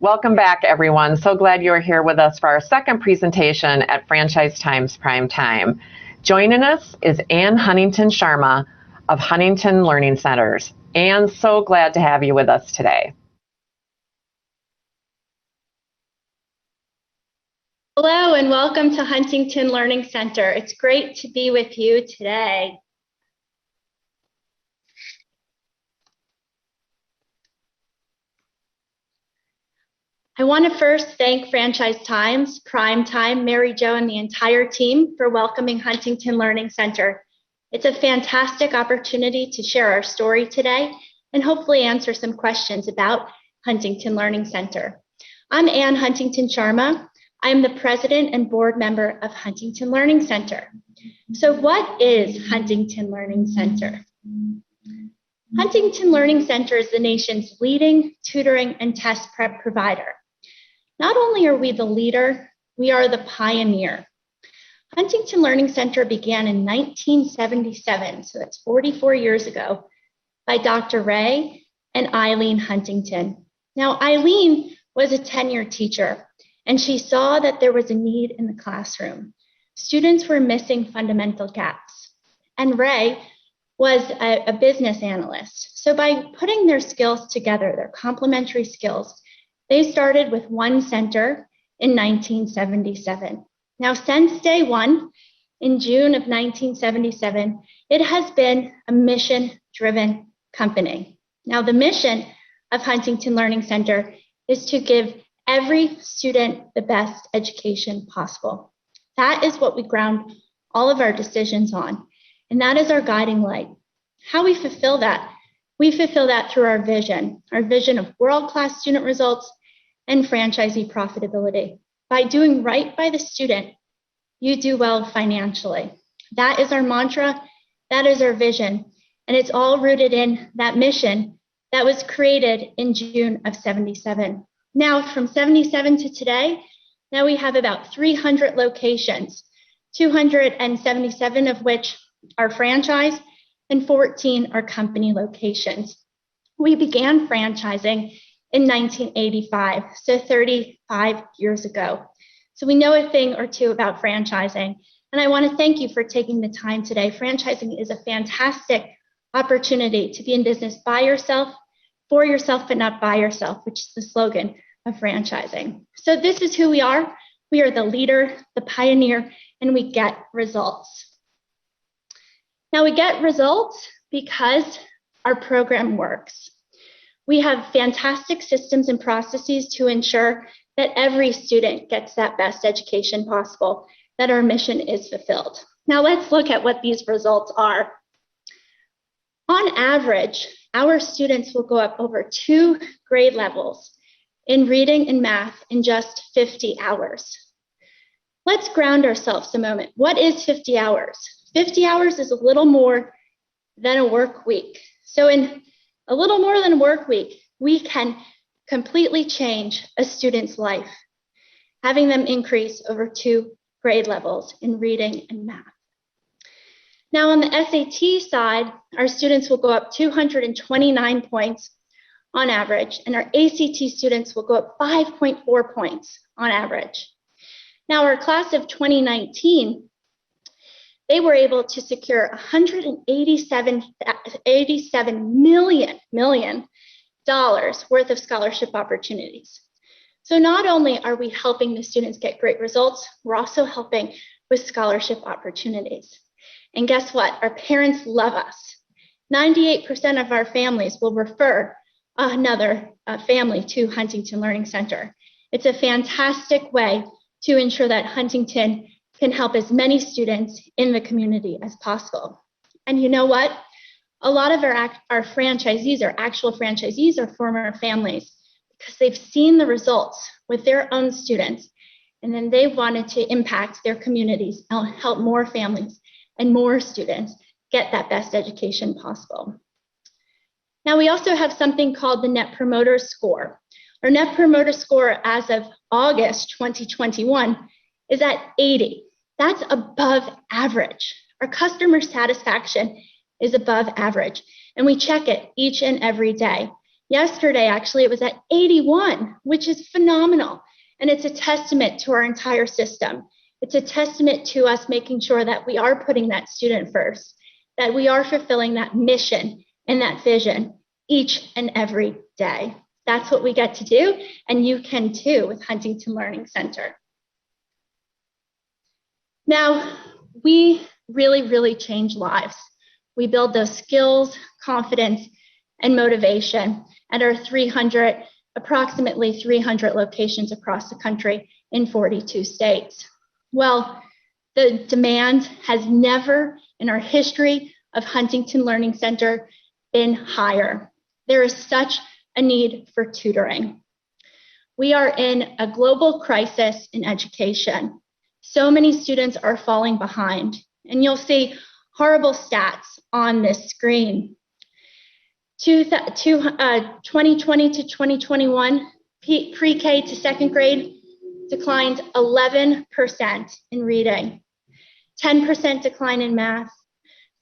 Welcome back, everyone. So glad you're here with us for our second presentation at Franchise Times Prime Time. Joining us is Anne Huntington Sharma of Huntington Learning Centers. Anne, so glad to have you with us today. Hello and welcome to Huntington Learning Center. It's great to be with you today. I want to first thank Franchise Times, Prime Time, Mary Jo, and the entire team for welcoming Huntington Learning Center. It's a fantastic opportunity to share our story today and hopefully answer some questions about Huntington Learning Center. I'm Anne Huntington Sharma. I am the president and board member of Huntington Learning Center. So what is Huntington Learning Center? Huntington Learning Center is the nation's leading tutoring and test prep provider. Not only are we the leader, we are the pioneer. Huntington Learning Center began in 1977, so that's 44 years ago, by Dr. Ray and Eileen Huntington. Now, Eileen was a tenured teacher, and she saw that there was a need in the classroom. Students were missing fundamental gaps. And Ray was a business analyst. So by putting their skills together, their complementary skills, they started with one center in 1977. Now, since day one, in June of 1977, it has been a mission-driven company. Now, the mission of Huntington Learning Center is to give every student the best education possible. That is what we ground all of our decisions on, and that is our guiding light. How we fulfill that? We fulfill that through our vision of world-class student results and franchisee profitability. By doing right by the student, you do well financially. That is our mantra, that is our vision, and it's all rooted in that mission that was created in June of 77. Now, from 77 to today, now we have about 300 locations, 277 of which are franchise and 14 are company locations. We began franchising in 1985, so 35 years ago. So we know a thing or two about franchising, and I want to thank you for taking the time today. Franchising is a fantastic opportunity to be in business by yourself, for yourself, but not by yourself, which is the slogan of franchising. So this is who we are. We are the leader, the pioneer, and we get results. Now we get results because our program works. We have fantastic systems and processes to ensure that every student gets that best education possible, that our mission is fulfilled. Now let's look at what these results are. On average, our students will go up over 2 grade levels in reading and math in just 50 hours. Let's ground ourselves a moment. What is 50 hours? 50 hours is a little more than a work week. So in a little more than a work week, we can completely change a student's life, having them increase over 2 grade levels in reading and math. Now on the SAT side, our students will go up 229 points on average, and our ACT students will go up 5.4 points on average. Now our class of 2019, they were able to secure $187 million worth of scholarship opportunities. So not only are we helping the students get great results, we're also helping with scholarship opportunities. And guess what? Our parents love us. 98% of our families will refer another family to Huntington Learning Center. It's a fantastic way to ensure that Huntington can help as many students in the community as possible. And you know what? A lot of our franchisees, our actual franchisees, are former families because they've seen the results with their own students, and then they wanted to impact their communities and help more families and more students get that best education possible. Now, we also have something called the Net Promoter Score. Our Net Promoter Score as of August 2021 is at 80. That's above average. Our customer satisfaction is above average, and we check it each and every day. Yesterday, actually, it was at 81, which is phenomenal. And it's a testament to our entire system. It's a testament to us making sure that we are putting that student first, that we are fulfilling that mission and that vision each and every day. That's what we get to do, and you can too with Huntington Learning Center. Now, we really change lives. We build those skills, confidence, and motivation at our approximately 300 locations across the country in 42 states. Well, the demand has never in our history of Huntington Learning Center been higher. There is such a need for tutoring. We are in a global crisis in education. So many students are falling behind, and you'll see horrible stats on this screen. 2020 to 2021, pre-K to second grade declined 11% in reading, 10% decline in math,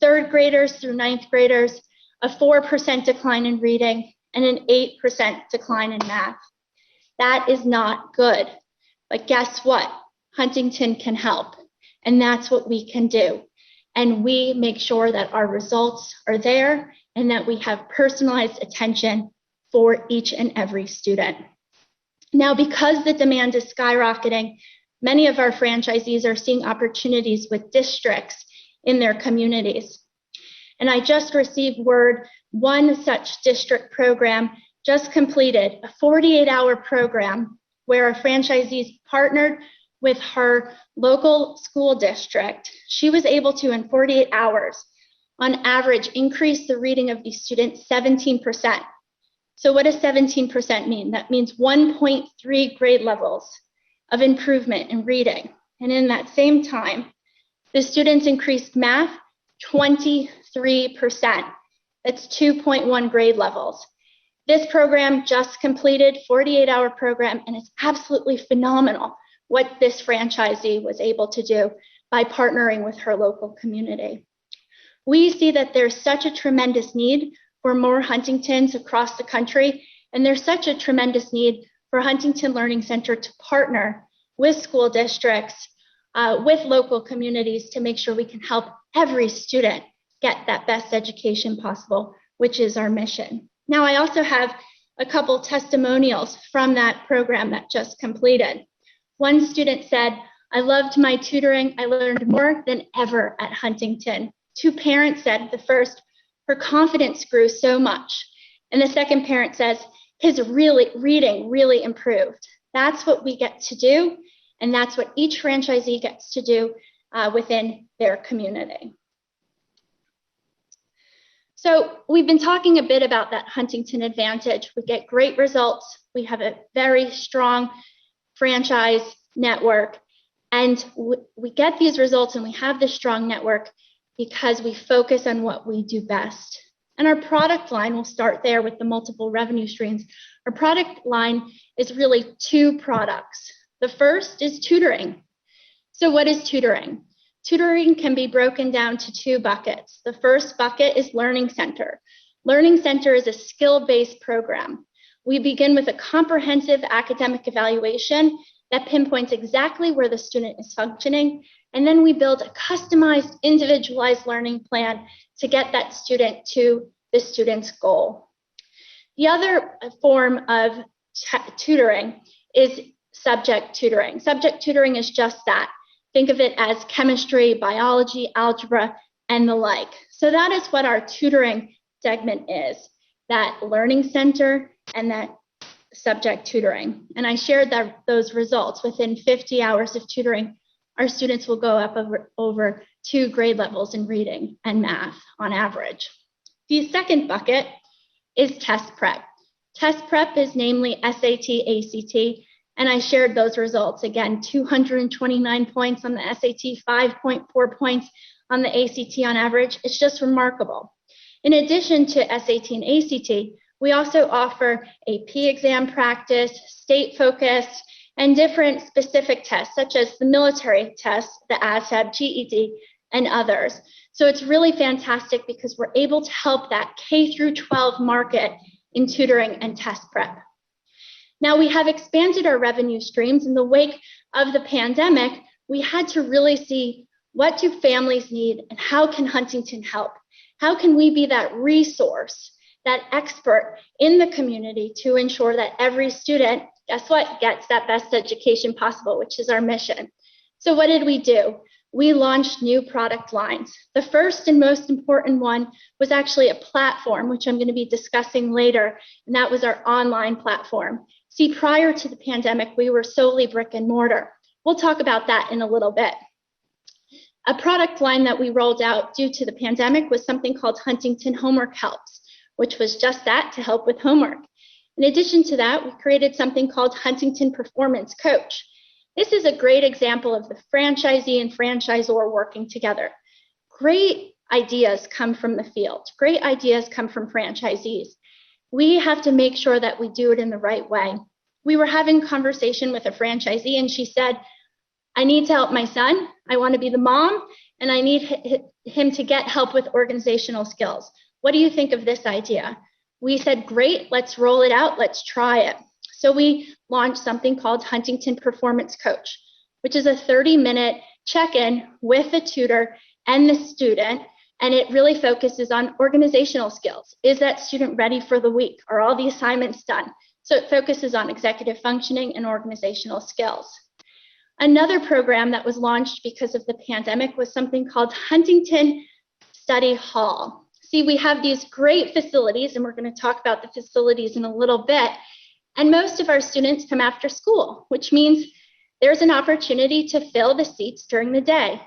third graders through ninth graders, a 4% decline in reading, and an 8% decline in math. That is not good. But guess what? Huntington can help, and that's what we can do. And we make sure that our results are there and that we have personalized attention for each and every student. Now, because the demand is skyrocketing, many of our franchisees are seeing opportunities with districts in their communities. And I just received word one such district program just completed, a 48-hour program where a franchisee partnered with her local school district. She was able to, in 48 hours, on average, increase the reading of these students 17%. So what does 17% mean? That means 1.3 grade levels of improvement in reading. And in that same time, the students increased math 23%. That's 2.1 grade levels. This program just completed, 48-hour program, and it's absolutely phenomenal what this franchisee was able to do by partnering with her local community. We see that there's such a tremendous need for more Huntingtons across the country, and there's such a tremendous need for Huntington Learning Center to partner with school districts, with local communities to make sure we can help every student get that best education possible, which is our mission. Now, I also have a couple testimonials from that program that just completed. One student said, "I loved my tutoring. I learned more than ever at Huntington." Two parents said, the first, "Her confidence grew so much." And the second parent says, "His reading really improved." That's what we get to do, and that's what each franchisee gets to do within their community. So we've been talking a bit about that Huntington advantage. We get great results. We have a very strong franchise network, and we get these results and we have this strong network because we focus on what we do best. And our product line, we'll start there with the multiple revenue streams. Our product line is really two products. The first is tutoring. So what is tutoring? Tutoring can be broken down to two buckets. The first bucket is Learning Center. Learning Center is a skill-based program. We begin with a comprehensive academic evaluation that pinpoints exactly where the student is functioning, and then we build a customized, individualized learning plan to get that student to the student's goal. The other form of tutoring is subject tutoring. Subject tutoring is just that. Think of it as chemistry, biology, algebra, and the like. So that is what our tutoring segment is, that Learning Center and that subject tutoring. And I shared those results. Within 50 hours of tutoring, our students will go up over 2 grade levels in reading and math on average. The second bucket is test prep. Test prep is namely SAT, ACT, and I shared those results. Again, 229 points on the SAT, 5.4 points on the ACT on average. It's just remarkable. In addition to SAT and ACT, we also offer AP exam practice, state focused, and different specific tests, such as the military tests, the ASEP, GED, and others. So it's really fantastic because we're able to help that K through 12 market in tutoring and test prep. Now, we have expanded our revenue streams. In the wake of the pandemic, we had to really see, what do families need and how can Huntington help? How can we be that resource, that expert in the community to ensure that every student, guess what, gets that best education possible, which is our mission. So what did we do? We launched new product lines. The first and most important one was actually a platform, which I'm going to be discussing later, and that was our online platform. See, prior to the pandemic, we were solely brick and mortar. We'll talk about that in a little bit. A product line that we rolled out due to the pandemic was something called Huntington Homework Helps, which was just that, to help with homework. In addition to that, we created something called Huntington Performance Coach. This is a great example of the franchisee and franchisor working together. Great ideas come from the field. Great ideas come from franchisees. We have to make sure that we do it in the right way. We were having a conversation with a franchisee, and she said, I need to help my son. I want to be the mom, and I need him to get help with organizational skills. What do you think of this idea? We said, great, let's roll it out. Let's try it. So we launched something called Huntington Performance Coach, which is a 30-minute check-in with the tutor and the student, and it really focuses on organizational skills. Is that student ready for the week? Are all the assignments done? So it focuses on executive functioning and organizational skills. Another program that was launched because of the pandemic was something called Huntington Study Hall. See, we have these great facilities, and we're going to talk about the facilities in a little bit. And most of our students come after school, which means there's an opportunity to fill the seats during the day.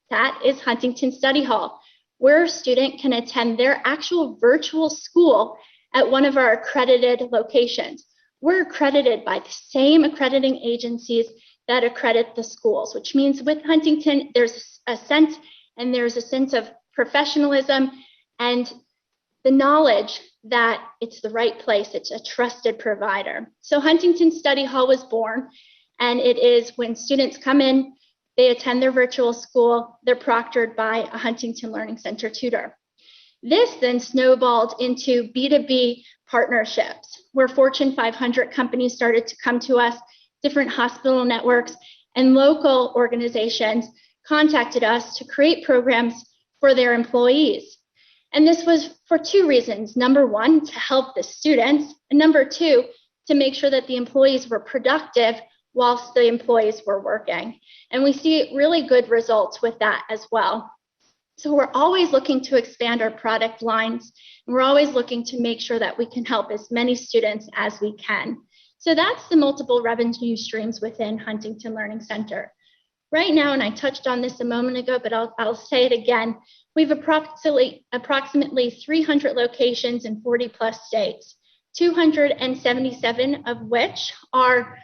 That is Huntington Study Hall, where a student can attend their actual virtual school at one of our accredited locations. We're accredited by the same accrediting agencies that accredit the schools, which means with Huntington, there's a sense of professionalism and the knowledge that it's the right place. It's a trusted provider. So Huntington Study Hall was born, and it is when students come in, they attend their virtual school, they're proctored by a Huntington Learning Center tutor. This then snowballed into B2B partnerships, where Fortune 500 companies started to come to us, different hospital networks and local organizations contacted us to create programs for their employees. And this was for two reasons. Number one, to help the students, and number two, to make sure that the employees were productive whilst the employees were working. And we see really good results with that as well. So we're always looking to expand our product lines, and we're always looking to make sure that we can help as many students as we can. So that's the multiple revenue streams within Huntington Learning Center. Right now, and I touched on this a moment ago, but I'll say it again, we have approximately 300 locations in 40 plus states, 277 of which are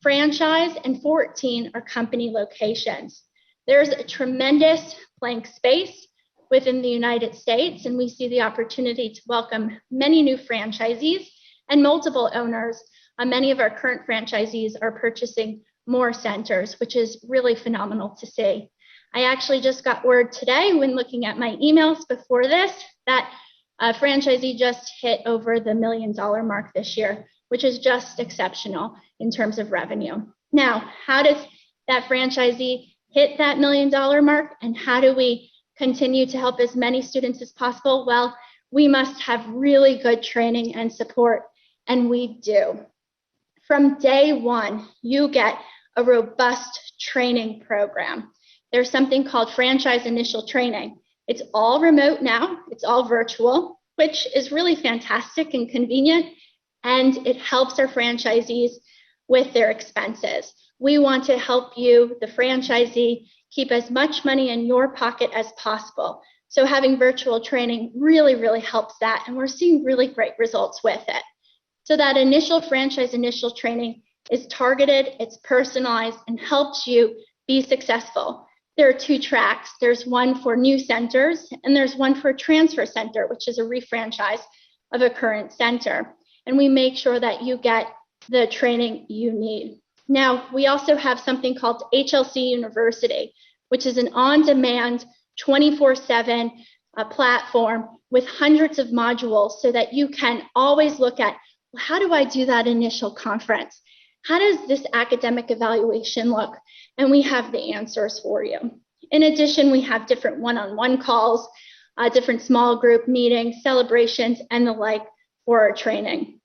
franchise and 14 are company locations. There's a tremendous blank space within the United States, and we see the opportunity to welcome many new franchisees and multiple owners. Many of our current franchisees are purchasing more centers, which is really phenomenal to see. I actually just got word today when looking at my emails before this that a franchisee just hit over the $1 million mark this year, which is just exceptional in terms of revenue. Now, how does that franchisee hit that $1 million mark, and how do we continue to help as many students as possible? Well, we must have really good training and support, and we do. From day one, you get a robust training program. There's something called franchise initial training. It's all remote now, it's all virtual, which is really fantastic and convenient, and it helps our franchisees with their expenses. We want to help you, the franchisee, keep as much money in your pocket as possible. So having virtual training really, really helps that, and we're seeing really great results with it. So that initial franchise initial training is targeted, it's personalized, and helps you be successful. There are two tracks. There's one for new centers, and there's one for a transfer center, which is a refranchise of a current center. And we make sure that you get the training you need. Now, we also have something called HLC University, which is an on-demand, 24/7, platform with hundreds of modules so that you can always look at, well, how do I do that initial conference? How does this academic evaluation look? And we have the answers for you. In addition, we have different one-on-one calls, different small group meetings, celebrations, and the like for our training.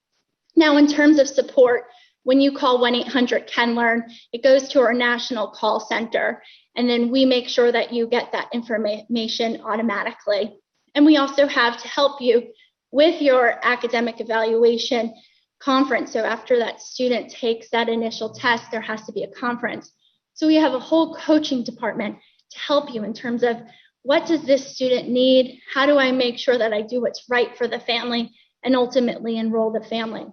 Now, in terms of support, when you call 1-800-CAN-LEARN, it goes to our national call center, and then we make sure that you get that information automatically. And we also have to help you with your academic evaluation conference. So after that student takes that initial test, there has to be a conference. So we have a whole coaching department to help you in terms of what does this student need? How do I make sure that I do what's right for the family and ultimately enroll the family?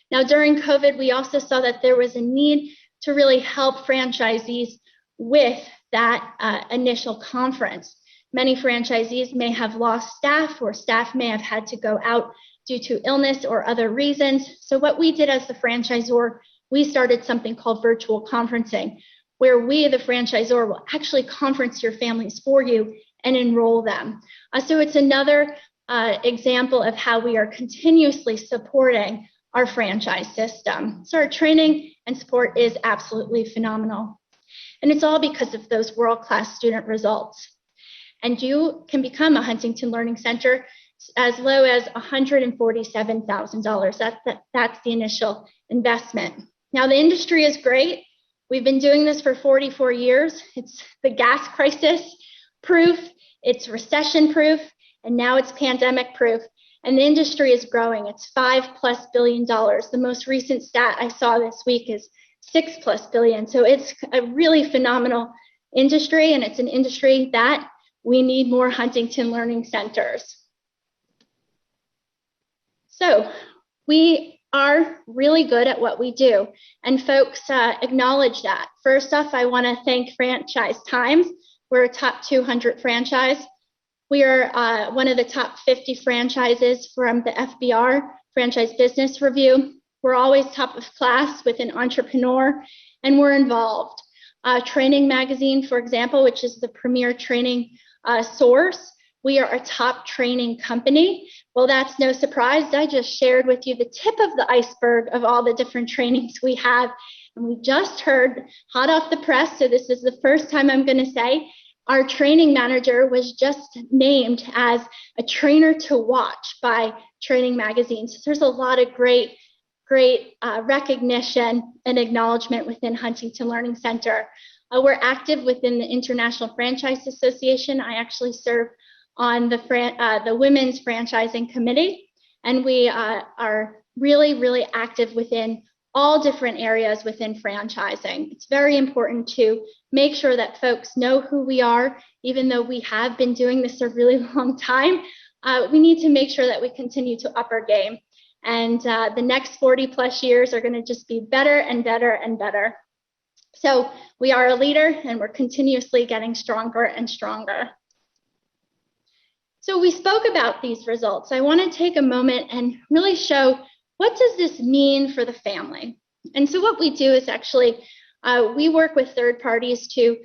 Now, during COVID, we also saw that there was a need to really help franchisees with that initial conference. Many franchisees may have lost staff, or staff may have had to go out due to illness or other reasons. So what we did as the franchisor, we started something called virtual conferencing, where we, the franchisor, will actually conference your families for you and enroll them. So it's another example of how we are continuously supporting our franchise system. So our training and support is absolutely phenomenal. And it's all because of those world-class student results. And you can become a Huntington Learning Center as low as $147,000. That's the initial investment. Now, the industry is great. We've been doing this for 44 years. It's the gas crisis proof, it's recession proof, and now it's pandemic proof. And the industry is growing. It's $5+ billion. The most recent stat I saw this week is $6+ billion. So it's a really phenomenal industry, and it's an industry that we need more Huntington Learning Centers. So we are really good at what we do, and folks acknowledge that. First off, I want to thank Franchise Times. We're a top 200 franchise. We are one of the top 50 franchises from the FBR, Franchise Business Review. We're always top of class with an entrepreneur, and we're involved. Training Magazine, for example, which is the premier training source, we are a top training company. Well, that's no surprise. I just shared with you the tip of the iceberg of all the different trainings we have. And we just heard hot off the press, so this is the first time I'm going to say, our training manager was just named as a trainer to watch by Training Magazine. So there's a lot of great recognition and acknowledgement within Huntington Learning Center. We're active within the International Franchise Association. I actually serve on the Women's Franchising Committee, and we are really active within all different areas within franchising. It's very important to make sure that folks know who we are, even though we have been doing this a really long time. We need to make sure that we continue to up our game. And the next 40+ years are going to just be better and better and better. So we are a leader, and we're continuously getting stronger and stronger. So we spoke about these results. I want to take a moment and really show, what does this mean for the family? And so what we do is actually, we work with third parties to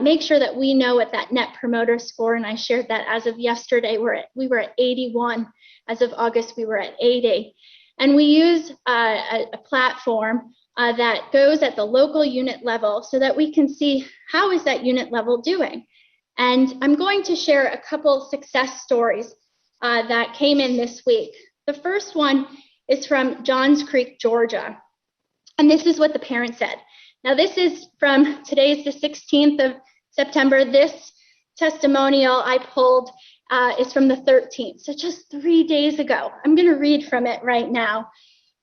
make sure that we know what that Net Promoter Score, and I shared that as of yesterday, we were at 81. As of August, we were at 80. And we use a platform that goes at the local unit level so that we can see how is that unit level doing. And I'm going to share a couple success stories that came in this week. The first one is from Johns Creek, Georgia. And this is what the parent said. Now, this is from today's the 16th of September. This testimonial I pulled is from the 13th, so just 3 days ago. I'm going to read from it right now.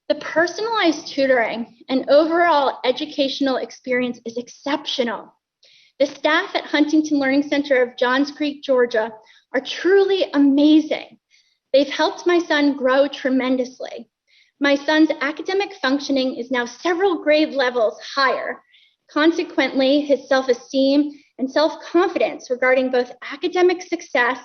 The personalized tutoring and overall educational experience is exceptional. The staff at Huntington Learning Center of Johns Creek, Georgia, are truly amazing. They've helped my son grow tremendously. My son's academic functioning is now several grade levels higher. Consequently, his self-esteem and self-confidence regarding both academic success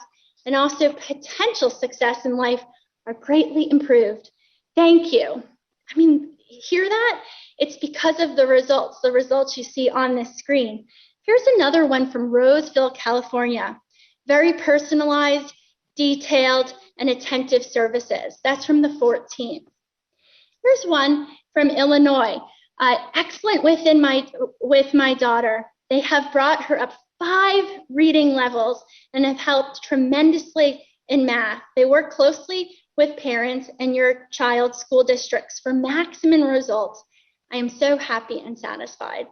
and also potential success in life are greatly improved. Thank you. I mean, hear that? It's because of the results you see on this screen. Here's another one from Roseville, California. Very personalized. detailed, and attentive services. That's from the 14th. Here's one from Illinois. Excellent with my daughter. They have brought her up 5 reading levels and have helped tremendously in math. They work closely with parents and your child's school districts for maximum results. I am so happy and satisfied.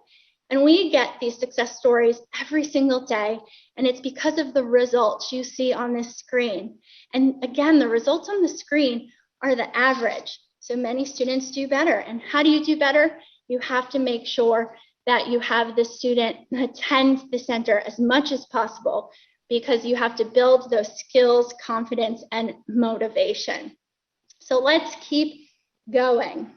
And we get these success stories every single day, and it's because of the results you see on this screen. And again, the results on the screen are the average. So many students do better. And how do you do better? You have to make sure that you have the student attend the center as much as possible, because you have to build those skills, confidence, and motivation. So let's keep going.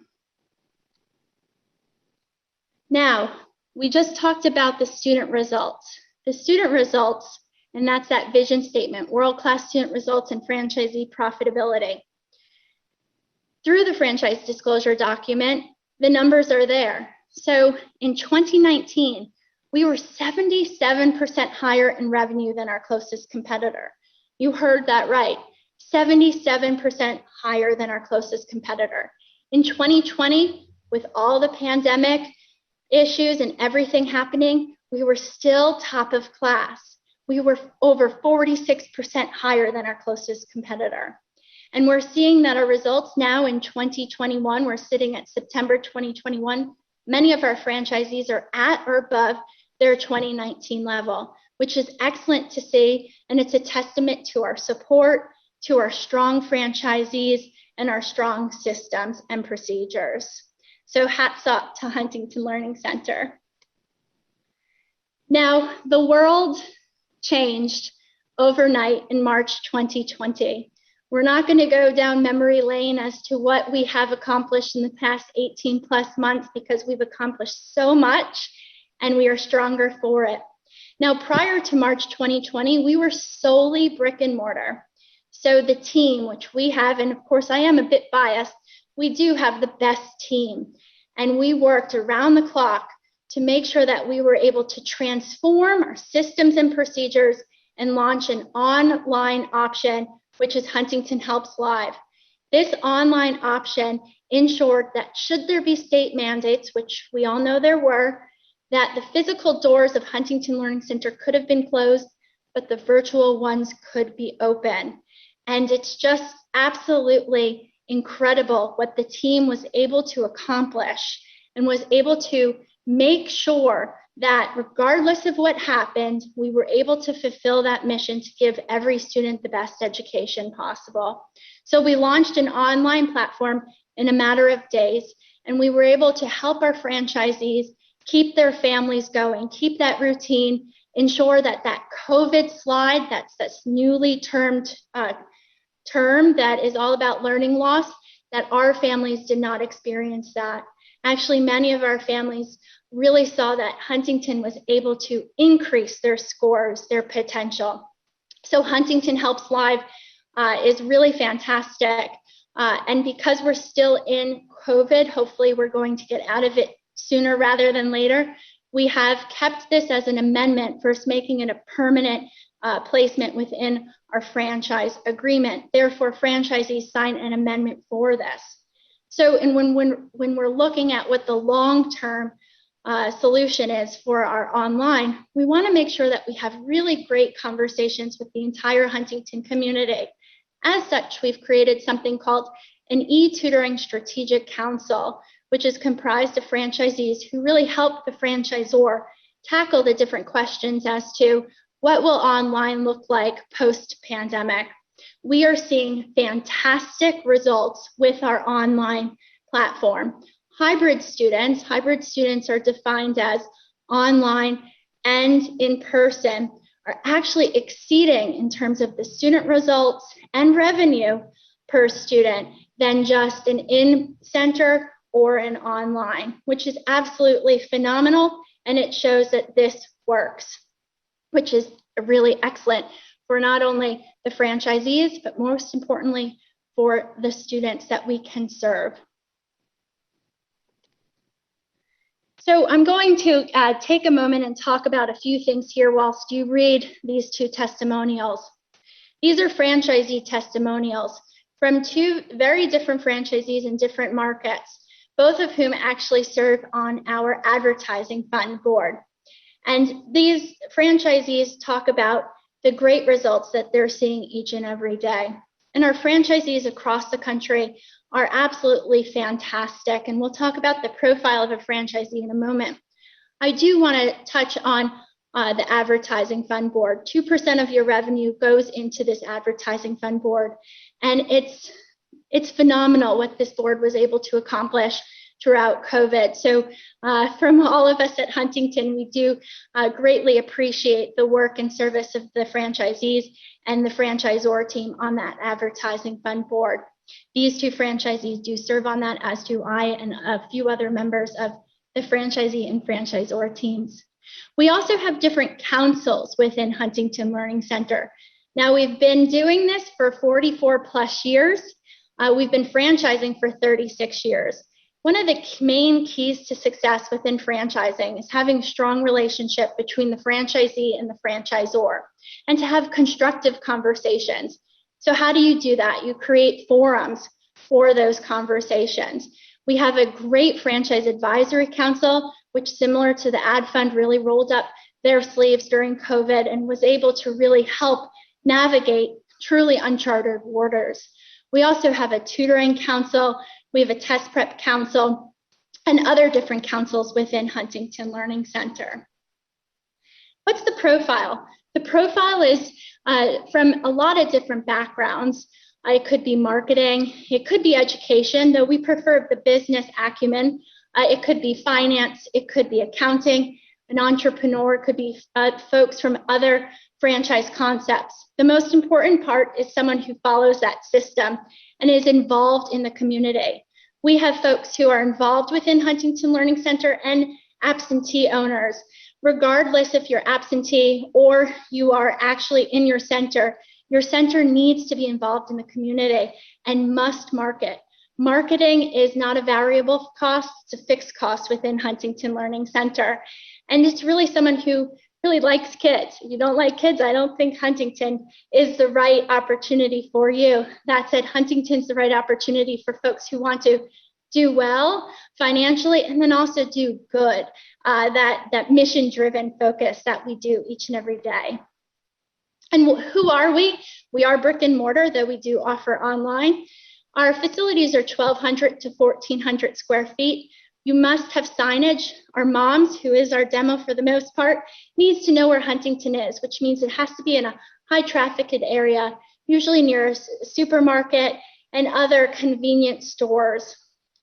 Now, we just talked about the student results. The student results, and that's that vision statement, world-class student results and franchisee profitability. Through the franchise disclosure document, the numbers are there. So in 2019, we were 77% higher in revenue than our closest competitor. You heard that right, 77% higher than our closest competitor. In 2020, with all the pandemic issues and everything happening, we were still top of class. We were over 46% higher than our closest competitor. And we're seeing that our results now in 2021, we're sitting at September 2021, many of our franchisees are at or above their 2019 level, which is excellent to see. And it's a testament to our support, to our strong franchisees, and our strong systems and procedures. So hats off to Huntington Learning Center. Now, the world changed overnight in March 2020. We're not going to go down memory lane as to what we have accomplished in the past 18 plus months, because we've accomplished so much and we are stronger for it. Now, prior to March 2020, we were solely brick and mortar. So the team, which we have, and of course I am a bit biased, we do have the best team. And we worked around the clock to make sure that we were able to transform our systems and procedures and launch an online option, which is Huntington Helps Live. This online option ensured that should there be state mandates, which we all know there were, that the physical doors of Huntington Learning Center could have been closed, but the virtual ones could be open. And it's just absolutely incredible what the team was able to accomplish and was able to make sure that regardless of what happened, we were able to fulfill that mission to give every student the best education possible. So we launched an online platform in a matter of days, and we were able to help our franchisees keep their families going, keep that routine, ensure that that COVID slide, that's this newly termed term that is all about learning loss, that our families did not experience that. Actually, many of our families really saw that Huntington was able to increase their scores, their potential. So Huntington Helps Live is really fantastic. And because we're still in COVID, hopefully we're going to get out of it sooner rather than later. We have kept this as an amendment, first making it a permanent placement within our franchise agreement. Therefore, franchisees sign an amendment for this. So, and when we're looking at what the long-term solution is for our online, we want to make sure that we have really great conversations with the entire Huntington community. As such, we've created something called an e-tutoring strategic council, which is comprised of franchisees who really help the franchisor tackle the different questions as to what will online look like post-pandemic. We are seeing fantastic results with our online platform. Hybrid students are defined as online and in person, are actually exceeding in terms of the student results and revenue per student than just an in-center or an online, which is absolutely phenomenal. And it shows that this works, which is really excellent for not only the franchisees, but most importantly, for the students that we can serve. So I'm going to take a moment and talk about a few things here whilst you read these two testimonials. These are franchisee testimonials from two very different franchisees in different markets, both of whom actually serve on our advertising fund board. And these franchisees talk about the great results that they're seeing each and every day. And our franchisees across the country are absolutely fantastic. And we'll talk about the profile of a franchisee in a moment. I do want to touch on the advertising fund board. 2% of your revenue goes into this advertising fund board. And it's phenomenal what this board was able to accomplish throughout COVID. So from all of us at Huntington, we do greatly appreciate the work and service of the franchisees and the franchisor team on that advertising fund board. These two franchisees do serve on that, as do I and a few other members of the franchisee and franchisor teams. We also have different councils within Huntington Learning Center. Now, we've been doing this for 44 plus years. We've been franchising for 36 years. One of the main keys to success within franchising is having a strong relationship between the franchisee and the franchisor, and to have constructive conversations. So how do you do that? You create forums for those conversations. We have a great franchise advisory council, which, similar to the ad fund, really rolled up their sleeves during COVID and was able to really help navigate truly uncharted waters. We also have a tutoring council. We have a test prep council and other different councils within Huntington Learning Center. What's the profile? The profile is from a lot of different backgrounds. It could be marketing, it could be education, though we prefer the business acumen. It could be finance, it could be accounting, an entrepreneur, it could be folks from other franchise concepts. The most important part is someone who follows that system and is involved in the community. We have folks who are involved within Huntington Learning Center and absentee owners. Regardless if you're absentee or you are actually in your center needs to be involved in the community and must market. Marketing is not a variable cost, it's a fixed cost within Huntington Learning Center. And it's really someone who really likes kids. If you don't like kids, I don't think Huntington is the right opportunity for you. That said, Huntington's the right opportunity for folks who want to do well financially and then also do good, that mission-driven focus that we do each and every day. And who are we? We are brick and mortar, though we do offer online. Our facilities are 1,200 to 1,400 square feet. You must have signage. Our moms, who is our demo for the most part, needs to know where Huntington is, which means it has to be in a high trafficked area, usually near a supermarket and other convenient stores.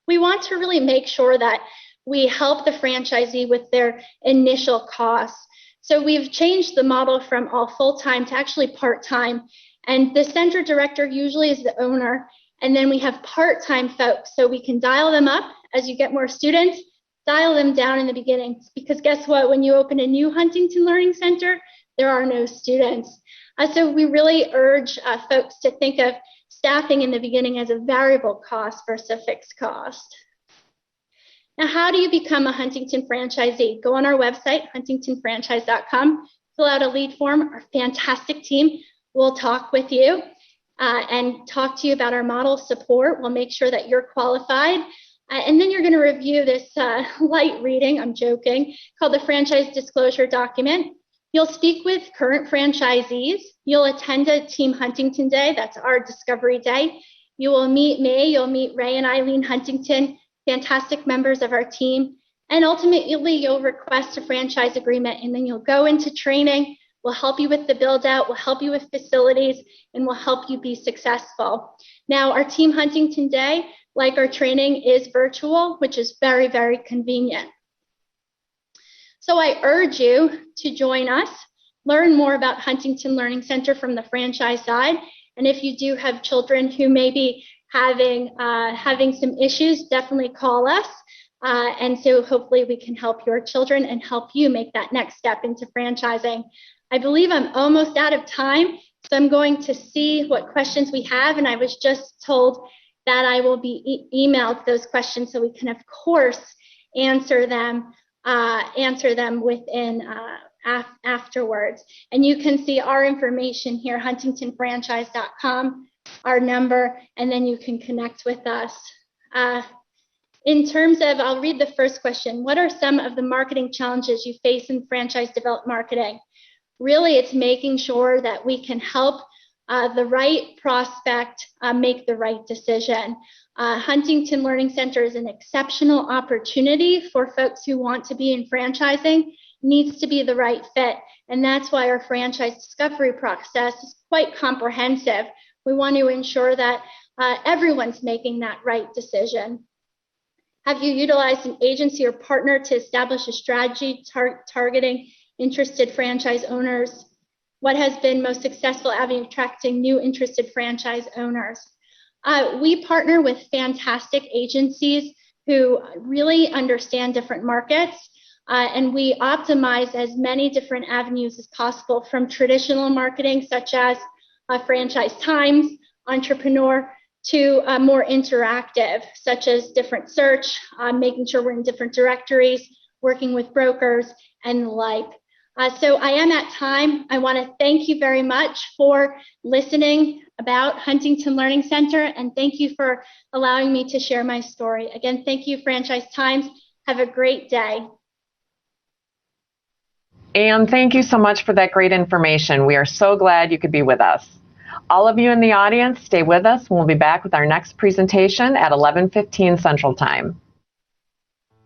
We want to really make sure that we help the franchisee with their initial costs. So we've changed the model from all full-time to actually part-time. And the center director usually is the owner. And then we have part-time folks, so we can dial them up as you get more students, dial them down in the beginning. Because guess what? When you open a new Huntington Learning Center, there are no students. So we really urge folks to think of staffing in the beginning as a variable cost versus a fixed cost. Now, how do you become a Huntington franchisee? Go on our website, huntingtonfranchise.com, fill out a lead form. Our fantastic team will talk with you and talk to you about our model support. We'll make sure that you're qualified. And then you're going to review this light reading, I'm joking, called the Franchise Disclosure Document. You'll speak with current franchisees. You'll attend a Team Huntington Day. That's our discovery day. You will meet me. You'll meet Ray and Eileen Huntington, fantastic members of our team. And ultimately, you'll request a franchise agreement, and then you'll go into training. We'll help you with the build out, we'll help you with facilities, and we'll help you be successful. Now, our Team Huntington Day, like our training, is virtual, which is very, very convenient. So I urge you to join us, learn more about Huntington Learning Center from the franchise side. And if you do have children who may be having some issues, definitely call us. And so hopefully we can help your children and help you make that next step into franchising. I believe I'm almost out of time, so I'm going to see what questions we have. And I was just told that I will be emailed those questions, so we can, of course, answer them within afterwards. And you can see our information here, huntingtonfranchise.com, our number, and then you can connect with us. In terms of, I'll read the first question. What are some of the marketing challenges you face in franchise development marketing? Really, it's making sure that we can help the right prospect make the right decision. Huntington Learning Center is an exceptional opportunity for folks who want to be in franchising. Needs to be the right fit. And that's why our franchise discovery process is quite comprehensive. We want to ensure that everyone's making that right decision. Have you utilized an agency or partner to establish a strategy targeting interested franchise owners? What has been most successful avenue attracting new interested franchise owners? We partner with fantastic agencies who really understand different markets, and we optimize as many different avenues as possible, from traditional marketing such as Franchise Times, Entrepreneur, to more interactive, such as different search, making sure we're in different directories, working with brokers, and the like. So I am at time. I want to thank you very much for listening about Huntington Learning Center, and thank you for allowing me to share my story. Again, thank you, Franchise Times. Have a great day. Anne, thank you so much for that great information. We are so glad you could be with us. All of you in the audience, stay with us, and we'll be back with our next presentation at 11:15 Central Time.